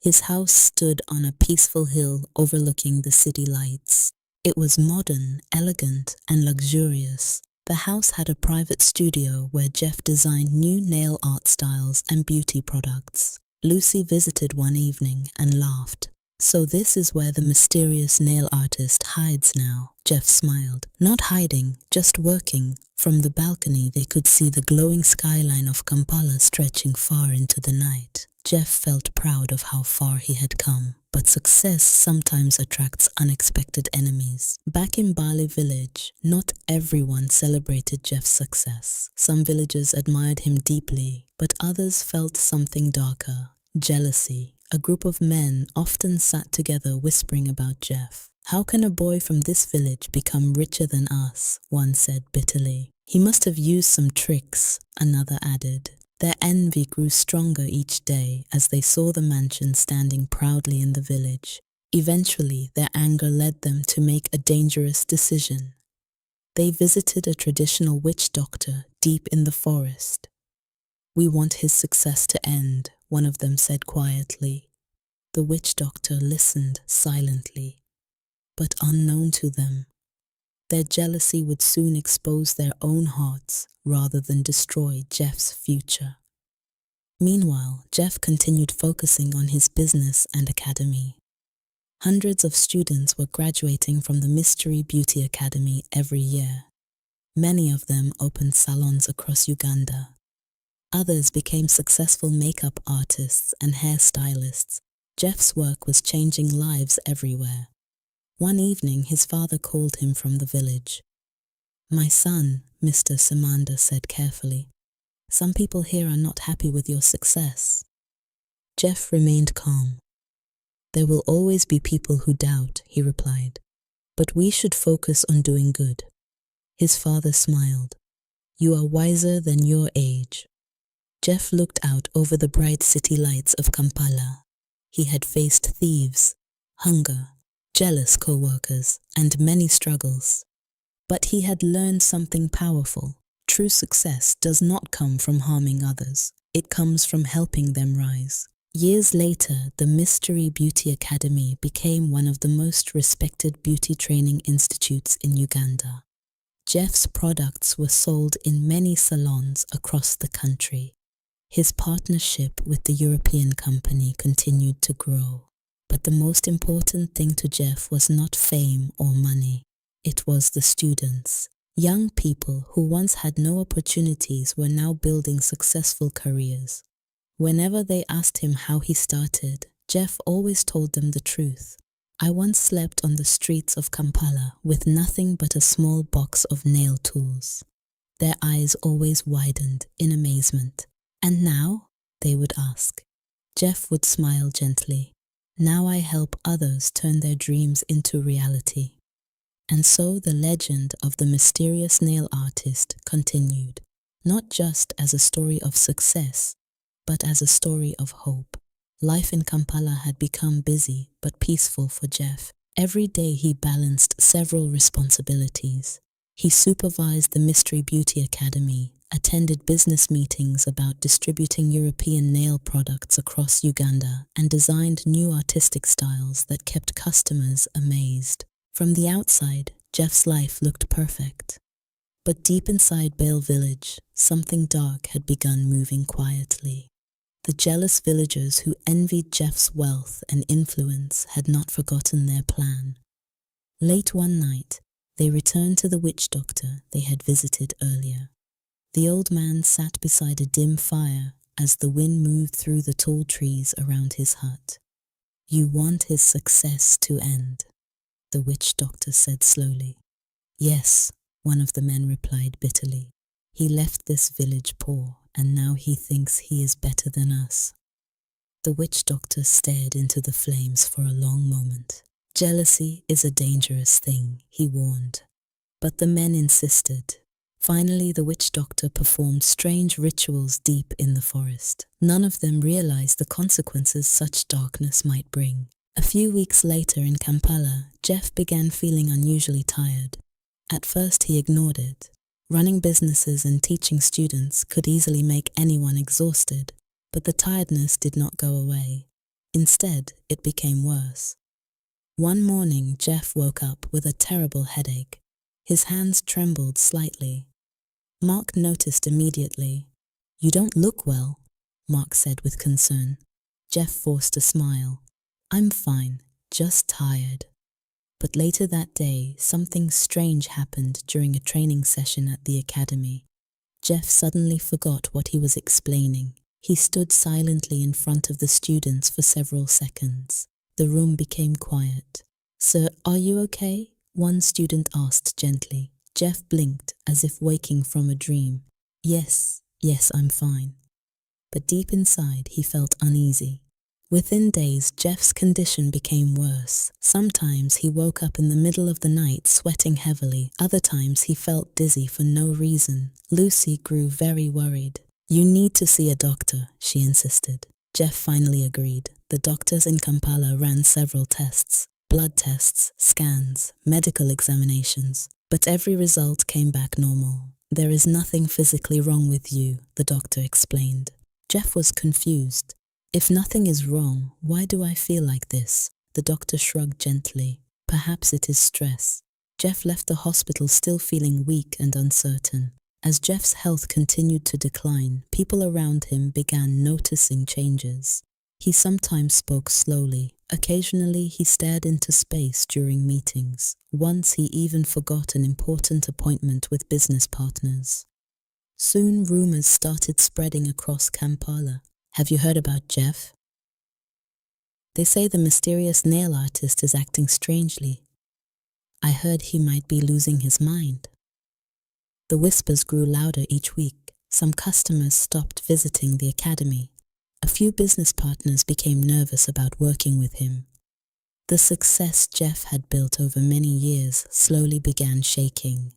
His house stood on a peaceful hill overlooking the city lights. It was modern, elegant, and luxurious. The house had a private studio where Jeff designed new nail art styles and beauty products. Lucy visited one evening and laughed. "So this is where the mysterious nail artist hides now." Jeff smiled. "Not hiding, just working." From the balcony they could see the glowing skyline of Kampala stretching far into the night. Jeff felt proud of how far he had come, but success sometimes attracts unexpected enemies. Back in Bali village, not everyone celebrated Jeff's success. Some villagers admired him deeply, but others felt something darker: jealousy. A group of men often sat together whispering about Jeff. "How can a boy from this village become richer than us?" one said bitterly. "He must have used some tricks," another added. Their envy grew stronger each day as they saw the mansion standing proudly in the village. Eventually, their anger led them to make a dangerous decision. They visited a traditional witch doctor deep in the forest. "We want his success to end," one of them said quietly. The witch doctor listened silently, but unknown to them, their jealousy would soon expose their own hearts rather than destroy Jeff's future. Meanwhile, Jeff continued focusing on his business and academy. Hundreds of students were graduating from the Mystery Beauty Academy every year. Many of them opened salons across Uganda. Others became successful makeup artists and hairstylists. Jeff's work was changing lives everywhere. One evening, his father called him from the village. "My son," Mr. Samanda said carefully, "some people here are not happy with your success." Jeff remained calm. "There will always be people who doubt," he replied, "but we should focus on doing good." His father smiled. "You are wiser than your age." Jeff looked out over the bright city lights of Kampala. He had faced thieves, hunger, jealous co-workers, and many struggles. But he had learned something powerful. True success does not come from harming others. It comes from helping them rise. Years later, the Mystery Beauty Academy became one of the most respected beauty training institutes in Uganda. Jeff's products were sold in many salons across the country. His partnership with the European company continued to grow. But the most important thing to Jeff was not fame or money. It was the students. Young people who once had no opportunities were now building successful careers. Whenever they asked him how he started, Jeff always told them the truth. "I once slept on the streets of Kampala with nothing but a small box of nail tools." Their eyes always widened in amazement. "And now?" they would ask. Jeff would smile gently. "Now I help others turn their dreams into reality." And so the legend of the mysterious nail artist continued, not just as a story of success, but as a story of hope. Life in Kampala had become busy but peaceful for Jeff. Every day he balanced several responsibilities. He supervised the Mystery Beauty Academy, attended business meetings about distributing European nail products across Uganda, and designed new artistic styles that kept customers amazed. From the outside, Jeff's life looked perfect. But deep inside Bale Village, something dark had begun moving quietly. The jealous villagers who envied Jeff's wealth and influence had not forgotten their plan. Late one night, they returned to the witch doctor they had visited earlier. The old man sat beside a dim fire as the wind moved through the tall trees around his hut. "You want his success to end," the witch doctor said slowly. "Yes," one of the men replied bitterly. "He left this village poor, and now he thinks he is better than us." The witch doctor stared into the flames for a long moment. "Jealousy is a dangerous thing," he warned. But the men insisted. Finally, the witch doctor performed strange rituals deep in the forest. None of them realized the consequences such darkness might bring. A few weeks later in Kampala, Jeff began feeling unusually tired. At first he ignored it. Running businesses and teaching students could easily make anyone exhausted, but the tiredness did not go away. Instead, it became worse. One morning, Jeff woke up with a terrible headache. His hands trembled slightly. Mark noticed immediately. "You don't look well," Mark said with concern. Jeff forced a smile. "I'm fine, just tired." But later that day, something strange happened during a training session at the academy. Jeff suddenly forgot what he was explaining. He stood silently in front of the students for several seconds. The room became quiet. "Sir, are you okay?" one student asked gently. Jeff blinked as if waking from a dream. Yes, I'm fine." But deep inside, he felt uneasy. Within days, Jeff's condition became worse. Sometimes he woke up in the middle of the night sweating heavily. Other times he felt dizzy for no reason. Lucy grew very worried. "You need to see a doctor," she insisted. Jeff finally agreed. The doctors in Kampala ran several tests. Blood tests, scans, medical examinations. But every result came back normal. "There is nothing physically wrong with you," the doctor explained. Jeff was confused. "If nothing is wrong, why do I feel like this?" The doctor shrugged gently. "Perhaps it is stress." Jeff left the hospital still feeling weak and uncertain. As Jeff's health continued to decline, people around him began noticing changes. He sometimes spoke slowly. Occasionally, he stared into space during meetings. Once, he even forgot an important appointment with business partners. Soon, rumors started spreading across Kampala. "Have you heard about Jeff? They say the mysterious nail artist is acting strangely. I heard he might be losing his mind." The whispers grew louder each week. Some customers stopped visiting the academy. A few business partners became nervous about working with him. The success Jeff had built over many years slowly began shaking.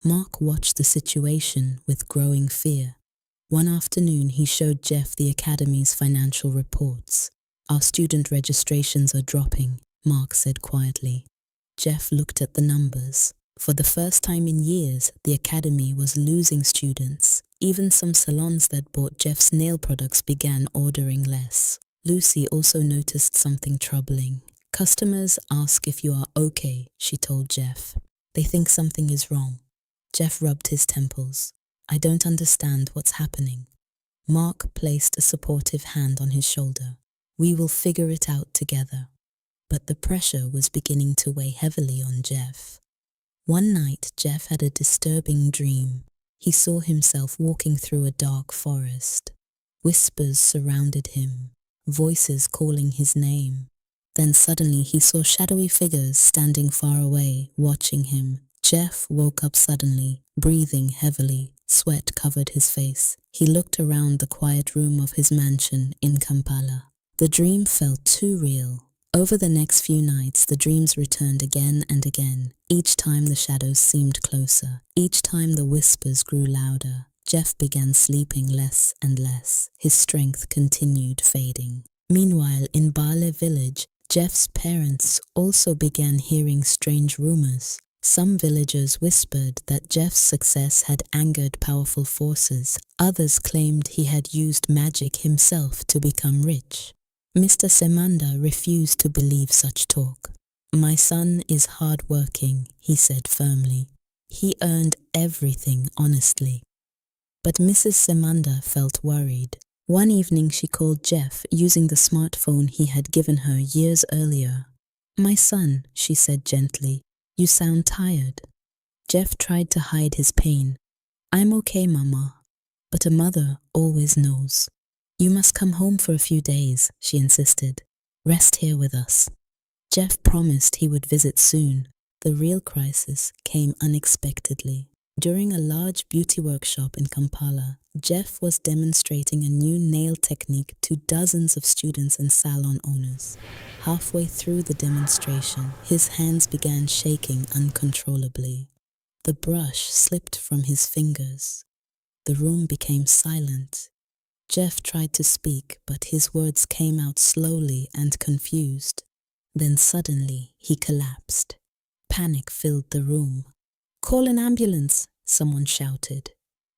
Mark watched the situation with growing fear. One afternoon, he showed Jeff the academy's financial reports. "Our student registrations are dropping," Mark said quietly. Jeff looked at the numbers. For the first time in years, the academy was losing students. Even some salons that bought Jeff's nail products began ordering less. Lucy also noticed something troubling. "Customers ask if you are okay," she told Jeff. "They think something is wrong." Jeff rubbed his temples. "I don't understand what's happening." Mark placed a supportive hand on his shoulder. "We will figure it out together." But the pressure was beginning to weigh heavily on Jeff. One night, Jeff had a disturbing dream. He saw himself walking through a dark forest. Whispers surrounded him, voices calling his name. Then suddenly he saw shadowy figures standing far away, watching him. Jeff woke up suddenly, breathing heavily. Sweat covered his face. He looked around the quiet room of his mansion in Kampala. The dream felt too real. Over the next few nights, the dreams returned again and again. Each time the shadows seemed closer. Each time the whispers grew louder. Jeff began sleeping less and less. His strength continued fading. Meanwhile, in Bale village, Jeff's parents also began hearing strange rumors. Some villagers whispered that Jeff's success had angered powerful forces. Others claimed he had used magic himself to become rich. Mr. Semanda refused to believe such talk. "My son is hard-working," he said firmly. "He earned everything honestly." But Mrs. Semanda felt worried. One evening she called Jeff using the smartphone he had given her years earlier. "My son," she said gently, "you sound tired." Jeff tried to hide his pain. "I'm okay, Mama." But a mother always knows. "You must come home for a few days," she insisted. "Rest here with us." Jeff promised he would visit soon. The real crisis came unexpectedly. During a large beauty workshop in Kampala, Jeff was demonstrating a new nail technique to dozens of students and salon owners. Halfway through the demonstration, his hands began shaking uncontrollably. The brush slipped from his fingers. The room became silent. Jeff tried to speak, but his words came out slowly and confused. Then suddenly he collapsed. Panic filled the room. "Call an ambulance," someone shouted.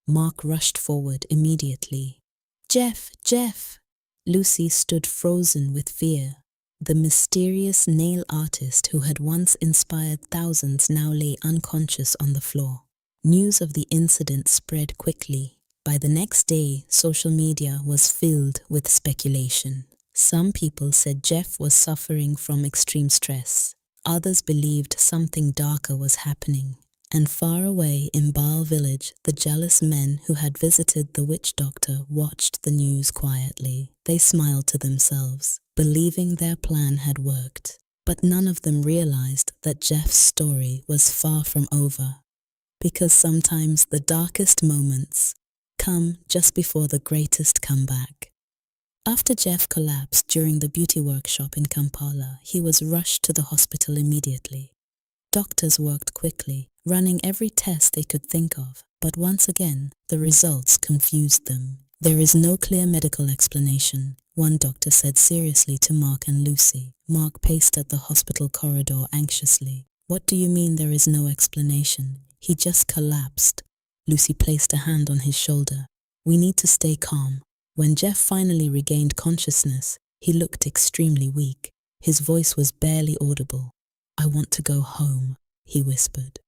Mark rushed forward immediately. "Jeff, Jeff!" Lucy stood frozen with fear. The mysterious nail artist who had once inspired thousands now lay unconscious on the floor. News of the incident spread quickly. By the next day, social media was filled with speculation. Some people said Jeff was suffering from extreme stress. Others believed something darker was happening. And far away in Baal village, the jealous men who had visited the witch doctor watched the news quietly. They smiled to themselves, believing their plan had worked. But none of them realized that Jeff's story was far from over. Because sometimes the darkest moments come just before the greatest comeback. After Jeff collapsed during the beauty workshop in Kampala, he was rushed to the hospital immediately. Doctors worked quickly, running every test they could think of, but once again, the results confused them. "There is no clear medical explanation," one doctor said seriously to Mark and Lucy. Mark paced at the hospital corridor anxiously. "What do you mean there is no explanation? He just collapsed." Lucy placed a hand on his shoulder. "We need to stay calm." When Jeff finally regained consciousness, he looked extremely weak. His voice was barely audible. "I want to go home," he whispered.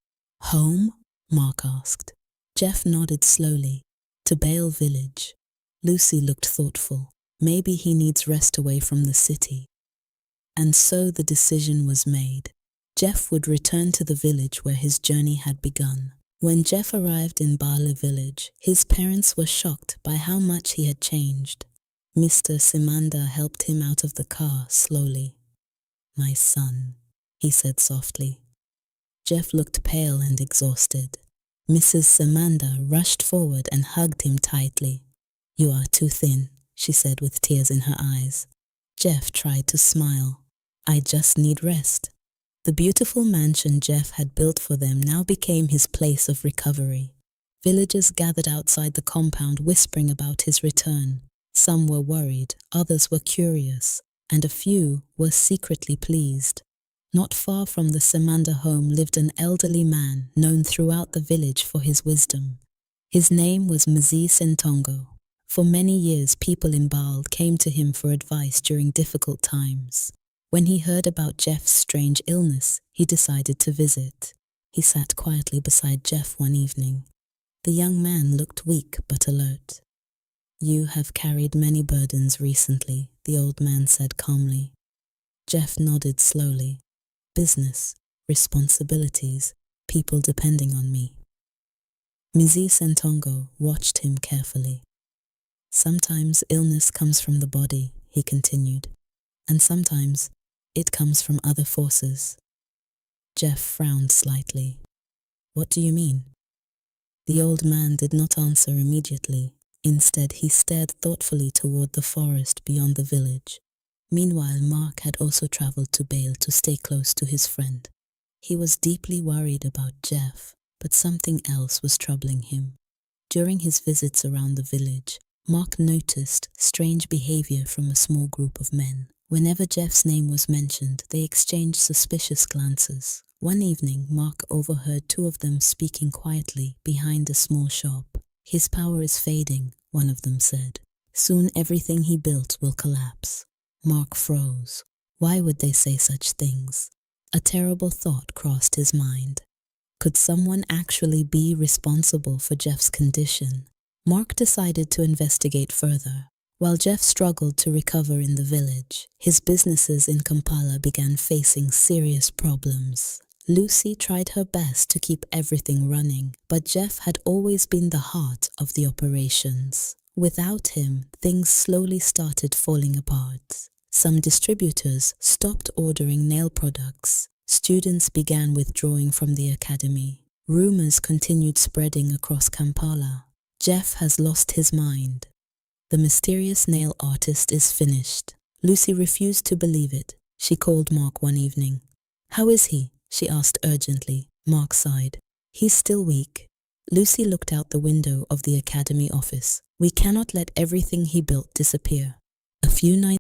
"Home?" Mark asked. Jeff nodded slowly. "To Bale village." Lucy looked thoughtful. "Maybe he needs rest away from the city." And so the decision was made. Jeff would return to the village where his journey had begun. When Jeff arrived in Bale village, his parents were shocked by how much he had changed. Mr. Simanda helped him out of the car slowly. "My son," he said softly. Jeff looked pale and exhausted. Mrs. Simanda rushed forward and hugged him tightly. "You are too thin," she said with tears in her eyes. Jeff tried to smile. "I just need rest." The beautiful mansion Jeff had built for them now became his place of recovery. Villagers gathered outside the compound whispering about his return. Some were worried, others were curious, and a few were secretly pleased. Not far from the Semanda home lived an elderly man known throughout the village for his wisdom. His name was Mzee Sentongo. For many years, people in Baal came to him for advice during difficult times. When he heard about Jeff's strange illness, he decided to visit. He sat quietly beside Jeff one evening. The young man looked weak but alert. "You have carried many burdens recently," the old man said calmly. Jeff nodded slowly. "Business, responsibilities, people depending on me." Mzee Sentongo watched him carefully. "Sometimes illness comes from the body," he continued, "and sometimes it comes from other forces." Jeff frowned slightly. "What do you mean?" The old man did not answer immediately. Instead, he stared thoughtfully toward the forest beyond the village. Meanwhile, Mark had also traveled to Bale to stay close to his friend. He was deeply worried about Jeff, but something else was troubling him. During his visits around the village, Mark noticed strange behavior from a small group of men. Whenever Jeff's name was mentioned, they exchanged suspicious glances. One evening, Mark overheard two of them speaking quietly behind a small shop. "His power is fading," one of them said. "Soon everything he built will collapse." Mark froze. Why would they say such things? A terrible thought crossed his mind. Could someone actually be responsible for Jeff's condition? Mark decided to investigate further. While Jeff struggled to recover in the village, his businesses in Kampala began facing serious problems. Lucy tried her best to keep everything running, but Jeff had always been the heart of the operations. Without him, things slowly started falling apart. Some distributors stopped ordering nail products. Students began withdrawing from the academy. Rumors continued spreading across Kampala. Jeff has lost his mind. The mysterious nail artist is finished. Lucy refused to believe it. She called Mark one evening. "How is he?" she asked urgently. Mark sighed. "He's still weak." Lucy looked out the window of the academy office. "We cannot let everything he built disappear." A few nights